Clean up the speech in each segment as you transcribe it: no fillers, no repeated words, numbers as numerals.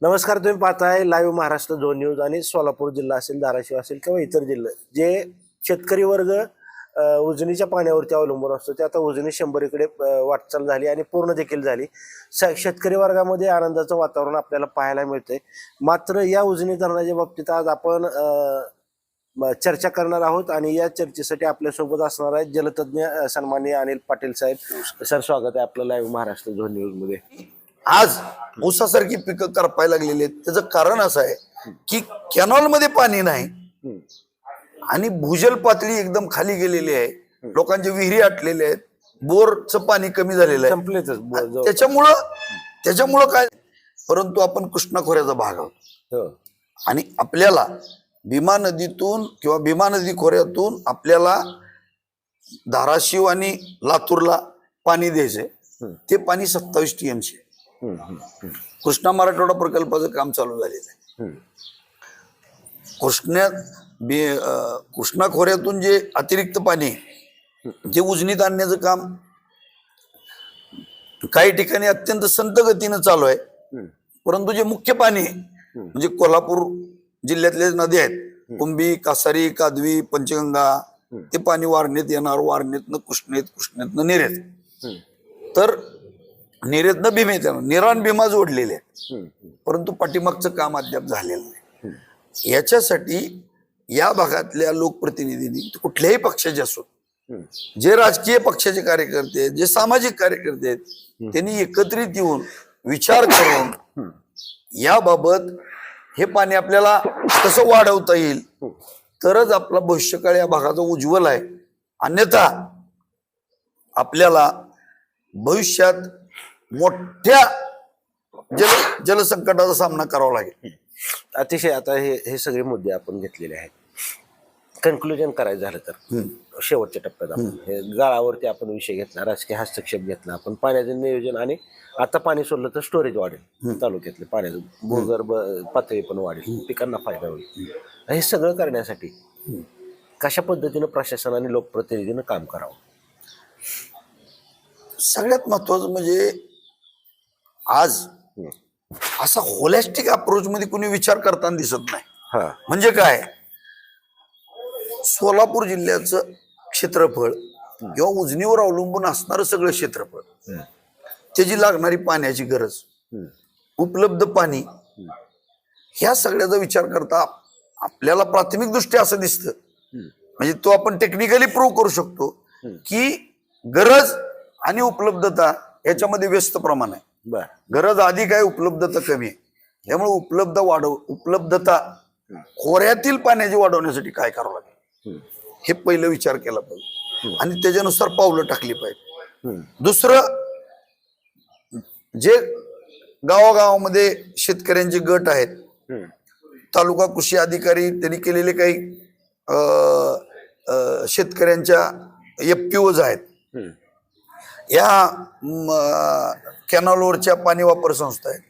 नमस्कार, तुम्ही पाहताय लाईव्ह महाराष्ट्र 2 न्यूज. आणि सोलापूर जिल्हा असेल, धाराशिव असेल किंवा इतर जिल्हे जे शेतकरी वर्ग उजनीच्या पाण्यावरती अवलंबून असतो, ते आता उजनी 100 इकडे वाटचाल झाली आणि पूर्ण देखील झाली. शेतकरी वर्गामध्ये आनंदाचं वातावरण आपल्याला पाहायला मिळतंय. मात्र या उजनी धरणाच्या बाबतीत आज आपण चर्चा करणार आहोत आणि या चर्चेसाठी आपल्यासोबत असणार आहेत जलतज्ञ सन्माननीय अनिल पाटील साहेब. सर, स्वागत आहे आपलं लाईव्ह महाराष्ट्र 2 न्यूज मध्ये. आज ऊसासारखी पिकं करपायला लागलेली आहेत. त्याचं कारण असं आहे की कॅनॉल मध्ये पाणी नाही आणि भूजल पातळी एकदम खाली गेलेली आहे. लोकांचे विहिरी आटलेले आहेत, बोरचं पाणी कमी झालेलं आहे, संपलेच. त्याच्यामुळं काय, परंतु आपण कृष्णा खोऱ्याचा भाग आहोत आणि आपल्याला भीमा नदीतून किंवा भीमा नदी खोऱ्यातून आपल्याला धाराशिव आणि लातूरला पाणी द्यायचंय. ते पाणी 27 TMC. कृष्णा मराठवाडा प्रकल्पाचं काम चालू झालेलं आहे. कृष्णा खोऱ्यातून जे अतिरिक्त पाणी जे उजनीत आणण्याचं काम काही ठिकाणी अत्यंत संत गतीनं चालू आहे. परंतु जे मुख्य पाणी म्हणजे कोल्हापूर जिल्ह्यातले नदी आहेत, कुंभी, कासारी, कादवी, पंचगंगा, ते पाणी वारणेत येणार, वारणेतनं कृष्णेतनं निरेत, तर निरेतनं भीमेत येणार. निराण भीमा जोडलेले आहेत, परंतु पाठीमागचं काम अद्याप झालेलं नाही. याच्यासाठी या भागातल्या लोकप्रतिनिधींनी कुठल्याही पक्षाचे असो, जे राजकीय पक्षाचे कार्यकर्ते आहेत, जे सामाजिक कार्यकर्ते आहेत, त्यांनी एकत्रित येऊन विचार करून याबाबत हे पाणी आपल्याला कसं वाढवता येईल, तरच आपला भविष्यकाळ या भागाचा उज्ज्वल आहे. अन्यथा आपल्याला भविष्यात मोठ्या जलसंकटाचा सामना करावा लागेल. अतिशय आता हे सगळे मुद्दे आपण घेतलेले आहेत. कन्क्लुजन करायचं झालं तर शेवटच्या टप्प्यात आपण हे गाळावरती आपण विषय घेतला, राजकीय हस्तक्षेप घेतला, आपण पाण्याचं नियोजन, आणि आता पाणी सोडलं तर स्टोरेज वाढेल, तालुक्यातले पाण्याचं भूगर्भ पातळी पण वाढेल, पिकांना फायदा होईल. हे सगळं करण्यासाठी कशा पद्धतीनं प्रशासन आणि लोकप्रतिनिधीनं काम करावं? सगळ्यात महत्वाचं म्हणजे आज असा होलिस्टिक अप्रोच मध्ये कोणी विचार करताना दिसत नाही. म्हणजे काय, सोलापूर जिल्ह्याचं क्षेत्रफळ किंवा उजनीवर अवलंबून असणारं सगळं क्षेत्रफळ, त्याची लागणारी पाण्याची गरज, उपलब्ध पाणी, ह्या सगळ्याचा विचार करता आपल्याला प्राथमिक दृष्ट्या असं दिसतं, म्हणजे तो आपण टेक्निकली प्रूव्ह करू शकतो की गरज आणि उपलब्धता याच्यामध्ये व्यस्त प्रमाण आहे. गरज अधिक आहे, उपलब्धता कमी आहे. त्यामुळे उपलब्धता खोऱ्यातील पाण्याची वाढवण्यासाठी काय करावं लागेल हे पहिलं विचार केला पाहिजे आणि त्याच्यानुसार पावलं टाकली पाहिजे. दुसरं, जे गावागावामध्ये शेतकऱ्यांचे गट आहेत, तालुका कृषी अधिकारी त्यांनी केलेले काही शेतकऱ्यांच्या FPOs आहेत, या कॅनॉलवरच्या पाणी वापर संस्था आहेत,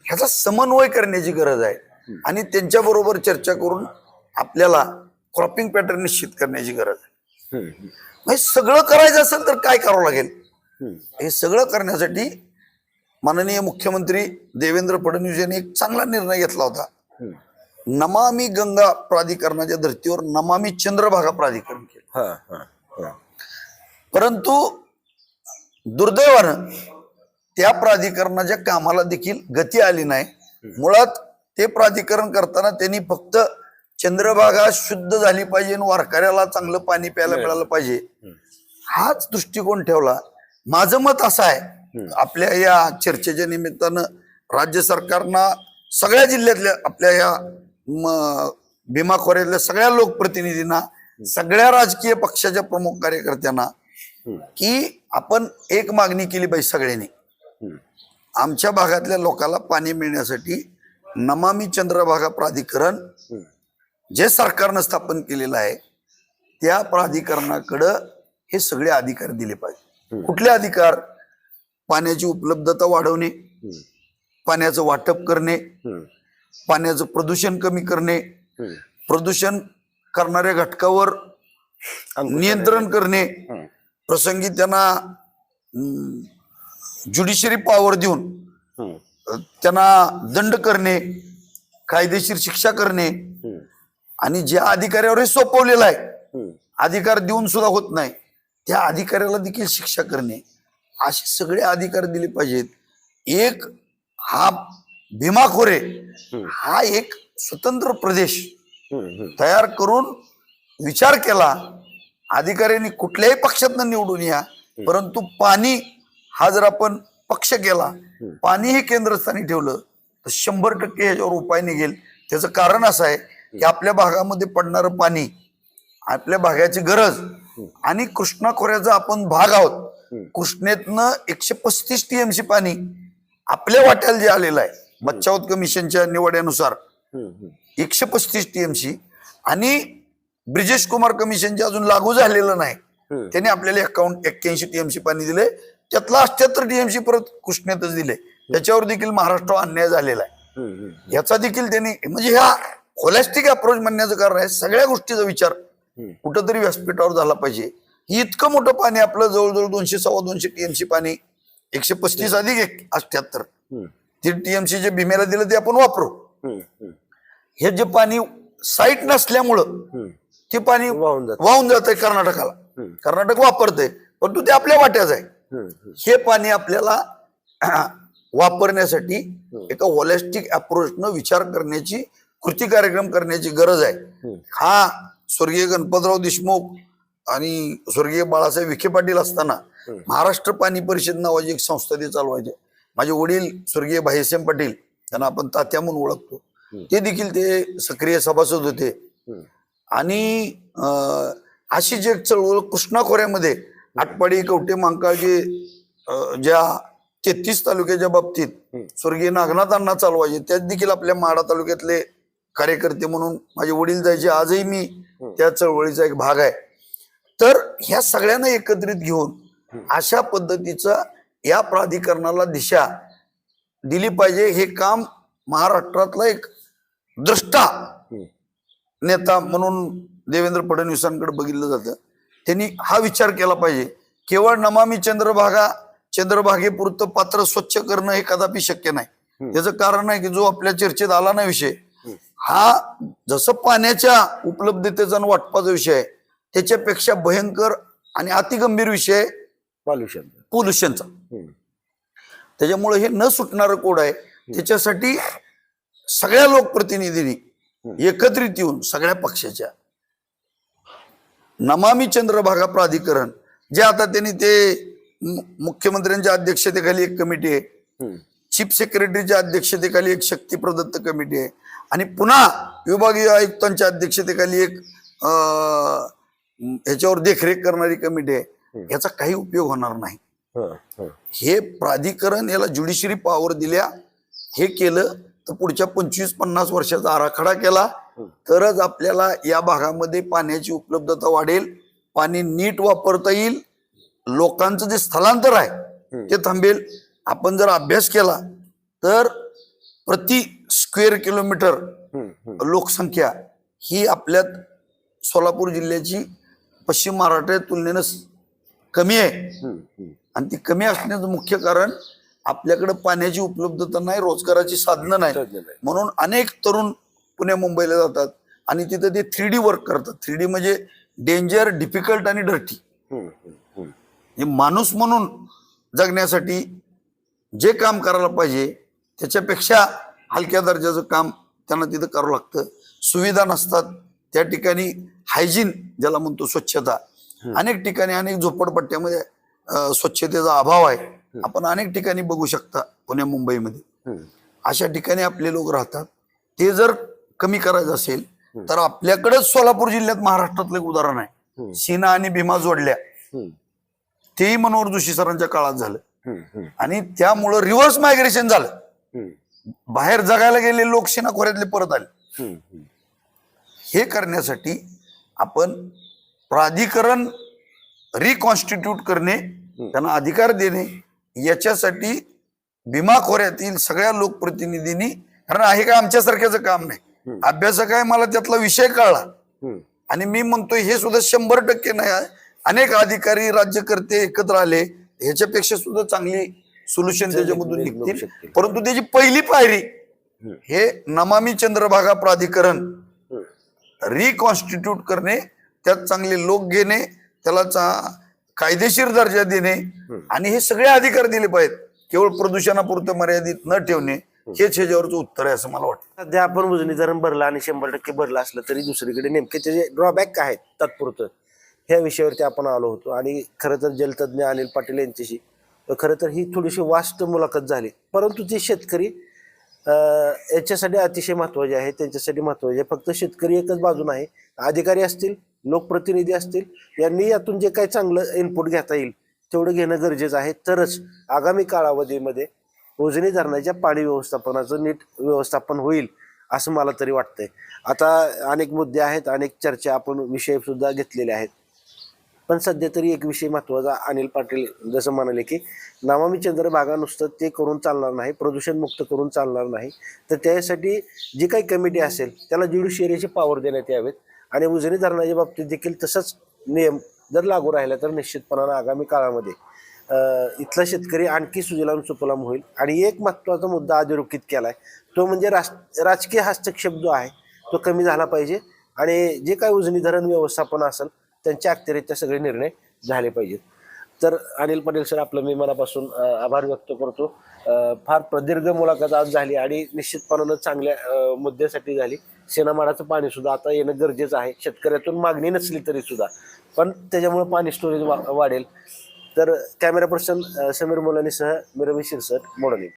ह्याचा समन्वय करण्याची गरज आहे आणि त्यांच्याबरोबर चर्चा करून आपल्याला क्रॉपिंग पॅटर्न निश्चित करण्याची गरज आहे. म्हणजे सगळं करायचं असेल तर काय करावं लागेल, हे सगळं करण्यासाठी माननीय मुख्यमंत्री देवेंद्र फडणवीस यांनी एक चांगला निर्णय घेतला होता. नमामि गंगा प्राधिकरणाच्या धर्तीवर नमामि चंद्रभागा प्राधिकरण केलं. परंतु दुर्दैवानं त्या प्राधिकरणाच्या कामाला देखील गती आली नाही. मुळात ते प्राधिकरण करताना त्यांनी फक्त चंद्रभागा शुद्ध झाली पाहिजे आणि वारकऱ्याला चांगलं पाणी प्यायला मिळालं पाहिजे, हाच दृष्टिकोन ठेवला. माझं मत असं आहे, आपल्या या चर्चेच्या निमित्तानं राज्य सरकारनं सगळ्या जिल्ह्यातल्या आपल्या या भीमा खोऱ्यातल्या सगळ्या लोकप्रतिनिधींना, सगळ्या राजकीय पक्षाच्या प्रमुख कार्यकर्त्यांना की आपण एक मागणी केली पाहिजे सगळ्यांनी, आमच्या भागातल्या लोकांना पाणी मिळण्यासाठी नमामि चंद्रभागा प्राधिकरण जे सरकारनं स्थापन केलेलं आहे त्या प्राधिकरणाकडं हे सगळे अधिकार दिले पाहिजे. कुठले अधिकार? पाण्याची उपलब्धता वाढवणे, पाण्याचं वाटप करणे, पाण्याचं प्रदूषण कमी करणे, प्रदूषण करणाऱ्या घटकावर नियंत्रण करणे, प्रसंगी त्यांना ज्युडिशरी पॉवर देऊन त्यांना दंड करणे, कायदेशीर शिक्षा करणे आणि ज्या अधिकाऱ्यावर हे सोपवलेलं आहे, अधिकार देऊन सुद्धा होत नाही, त्या अधिकाऱ्याला देखील शिक्षा करणे, असे सगळे अधिकार दिले पाहिजेत. एक हा भीमाखोरे हा एक स्वतंत्र प्रदेश तयार करून विचार केला. अधिकाऱ्यांनी कुठल्याही पक्षातनं निवडून या, परंतु पाणी हा जर आपण पक्ष केला, पाणी हे केंद्रस्थानी ठेवलं तर 100% ह्याच्यावर उपाय निघेल. त्याचं कारण असं आहे की आपल्या भागामध्ये पडणारं पाणी, आपल्या भागाची गरज आणि कृष्णा खोऱ्याचा आपण भाग आहोत. कृष्णेतनं 135 TMC पाणी आपल्या वाट्याला जे आलेलं आहे बच्चावत कमिशनच्या निवड्यानुसार 135 TMC आणि ब्रिजेश कुमार कमिशन जे अजून लागू झालेलं नाही त्याने आपल्याला 81 TMC पाणी दिले. त्यातला 78 TMC परत कृष्णेतच दिले. त्याच्यावर देखील महाराष्ट्र अन्याय झालेला आहे. याचा देखील त्यांनी म्हणजे ह्या होलिस्टिक अप्रोच म्हणण्याचं कारण आहे सगळ्या गोष्टीचा विचार कुठंतरी व्यासपीठावर झाला पाहिजे. ही इतकं मोठं पाणी आपलं जवळजवळ 200-250 TMC पाणी 135 अधिक 78 3 TMC जे भीमेला दिलं ते आपण वापरू. हे जे पाणी साईट नसल्यामुळं ते पाणी वाहून जात आहे कर्नाटकाला. कर्नाटक वापरतंय परंतु ते आपल्या वाट्याच आहे. हे पाणी आपल्याला वापरण्यासाठी एका होलिस्टिक अप्रोचनं विचार करण्याची, कृती कार्यक्रम करण्याची गरज आहे. हा स्वर्गीय गणपतराव देशमुख आणि स्वर्गीय बाळासाहेब विखे पाटील असताना महाराष्ट्र पाणी परिषद नावाची एक संस्था ते चालवायचे. माझे वडील स्वर्गीय भाईसाहेब पाटील, त्यांना आपण तात्या म्हणून ओळखतो, ते देखील ते सक्रिय सभासद होते. आणि अशी जे चळवळ कृष्णा खोऱ्यामध्ये आटपाडी, कवठे, मांकाळजे ज्या 33 तालुक्याच्या बाबतीत स्वर्गीय नागनाथ अण्णा चालवायचे, त्यात देखील आपल्या माढा तालुक्यातले कार्यकर्ते म्हणून माझे वडील जायचे. आजही मी त्या चळवळीचा एक भाग आहे. तर ह्या सगळ्यांना एकत्रित घेऊन अशा पद्धतीचा या प्राधिकरणाला दिशा दिली पाहिजे. हे काम महाराष्ट्रातला एक द्रष्टा नेता म्हणून देवेंद्र फडणवीसांकडे बघितलं जातं. त्यांनी हा विचार केला पाहिजे. केवळ नमामि चंद्रभागेपुरतं पात्र स्वच्छ करणं हे कदापि शक्य नाही. त्याचं कारण आहे की जो आपल्या चर्चेत आला ना विषय, हा जसं पाण्याच्या उपलब्धतेचा आणि वाटपाचा विषय आहे त्याच्यापेक्षा भयंकर आणि अतिगंभीर विषय पोल्युशनचा. त्याच्यामुळे हे न सुटणारं कोड आहे. त्याच्यासाठी सगळ्या लोकप्रतिनिधींनी एकत्रित येऊन सगळ्या पक्षाच्या नमामि चंद्रभागा प्राधिकरण जे आता त्यांनी ते मुख्यमंत्र्यांच्या अध्यक्षतेखाली एक कमिटी आहे, चीफ सेक्रेटरीच्या अध्यक्षतेखाली एक शक्ती प्रदत्त कमिटी आहे आणि पुन्हा विभागीय आयुक्तांच्या अध्यक्षतेखाली एक ह्याच्यावर देखरेख करणारी कमिटी आहे. याचा काही उपयोग होणार नाही. हे प्राधिकरण याला ज्युडिशरी पॉवर दिल्या, हे केलं तर पुढच्या 25-50 वर्षाचा आराखडा केला तरच आपल्याला या भागामध्ये पाण्याची उपलब्धता वाढेल, पाणी नीट वापरता येईल, लोकांचं जे स्थलांतर आहे ते थांबेल. आपण जर अभ्यास केला तर प्रति स्क्वेअर किलोमीटर लोकसंख्या ही आपल्यात सोलापूर जिल्ह्याची पश्चिम महाराष्ट्राच्या तुलनेनं कमी आहे. आणि ती कमी असण्याचं मुख्य कारण आपल्याकडे पाण्याची उपलब्धता नाही, रोजगाराची साधनं नाही. म्हणून अनेक तरुण पुणे मुंबईला जातात आणि तिथं ते 3D वर्क करतात. 3D म्हणजे डेंजर, डिफिकल्ट आणि डर्टी. हे माणूस म्हणून जगण्यासाठी जे काम करायला पाहिजे त्याच्यापेक्षा हलक्या दर्जाचं काम त्यांना तिथं करावं लागतं. सुविधा नसतात त्या ठिकाणी. हायजीन ज्याला म्हणतो, स्वच्छता, अनेक ठिकाणी अनेक झोपडपट्ट्यामध्ये स्वच्छतेचा अभाव आहे. आपण अनेक ठिकाणी बघू शकता पुणे मुंबईमध्ये अशा ठिकाणी आपले लोक राहतात. ते जर कमी करायचं असेल तर आपल्याकडेच सोलापूर जिल्ह्यात महाराष्ट्रातलं एक उदाहरण आहे. सीना आणि भीमा जोडल्या, तेही मनोहर जोशी सरांच्या काळात झालं आणि त्यामुळं रिव्हर्स मायग्रेशन झालं. बाहेर जगायला गेले लोक सीना खोऱ्यातले परत आले. हे करण्यासाठी आपण प्राधिकरण रिकॉन्स्टिट्यूट करणे, त्यांना अधिकार देणे, याच्यासाठी भीमा खोऱ्यातील सगळ्या लोकप्रतिनिधींनी, कारण हे काय आमच्यासारख्याचं काम नाही, अभ्यासक आहे, मला त्यातला विषय कळला आणि मी म्हणतोय हे सुद्धा 100% नाही. अनेक अधिकारी, राज्यकर्ते एकत्र आले, ह्याच्यापेक्षा सुद्धा चांगली सोल्युशन त्याच्यामधून निघू निघतील. शकतील. परंतु त्याची पहिली पायरी हे नमामी चंद्रभागा प्राधिकरण रिकॉन्स्टिट्यूट करणे, त्यात चांगले लोक घेणे, त्याला कायदेशीर दर्जा देणे आणि हे सगळे अधिकार दिले पाहिजेत. केवळ प्रदूषणापुरतं मर्यादित न ठेवणे हेच ह्याच्यावरचं उत्तर आहे असं मला वाटतं. सध्या आपण उजनी धरण भरलं आणि 100% भरलं असलं तरी दुसरीकडे नेमके त्याचे ड्रॉबॅक काय आहेत तात्पुरतं ह्या विषयावरती आपण आलो होतो. आणि खरं तर जलतज्ञ अनिल पाटील यांच्याशी खरं तर ही थोडीशी वास्ट मुलाखत झाली. परंतु ते शेतकरी याच्यासाठी अतिशय महत्वाचे आहे, त्यांच्यासाठी महत्वाचे आहे. फक्त शेतकरी एकच बाजू नाही, अधिकारी असतील, लोकप्रतिनिधी असतील, यांनी यातून जे काही चांगलं इनपुट घेता येईल तेवढं घेणं गरजेचं आहे. तरच आगामी कालावधीमध्ये उजनी धरणाच्या पाणी व्यवस्थापनाचं नीट व्यवस्थापन होईल असं मला तरी वाटतंय. आता अनेक मुद्दे आहेत, अनेक चर्चा आपण विषय सुद्धा घेतलेले आहेत. पण सध्या तरी एक विषय महत्वाचा, अनिल पाटील जसं म्हणाले की नमामी चंद्रभागा नुसतं ते करून चालणार नाही, प्रदूषण मुक्त करून चालणार नाही, तर त्यासाठी जी काही कमिटी असेल त्याला ज्युडिशियरीची पॉवर देण्यात यावेत. आणि उजनी धरणाच्या बाबतीत देखील तसंच नियम जर लागू राहिला तर निश्चितपणानं आगामी काळामध्ये इथला शेतकरी आणखी सुजलाम सुफलाम होईल. आणि एक महत्त्वाचा मुद्दा अधोरेखित केलाय तो म्हणजे राजकीय हस्तक्षेप जो आहे तो कमी झाला पाहिजे. आणि जे काही उजनी धरण व्यवस्थापन असेल त्यांच्या अखत्यारीतचे सगळे निर्णय झाले पाहिजेत. तर अनिल पाटील सर, आपलं मी मनापासून आभार व्यक्त करतो. फार प्रदीर्घ मुलाखत आज झाली आणि निश्चितपणानं चांगल्या मुद्द्यासाठी झाली. शेणामाडाचं पाणी सुद्धा आता येणं गरजेचं आहे. शेतकऱ्यातून मागणी नसली तरी सुद्धा, पण त्याच्यामुळे पाणी स्टोरेज वाढेल. तर कॅमेरा पर्सन समीर मुलानीसह मी रवी शिरसट, मोडणी.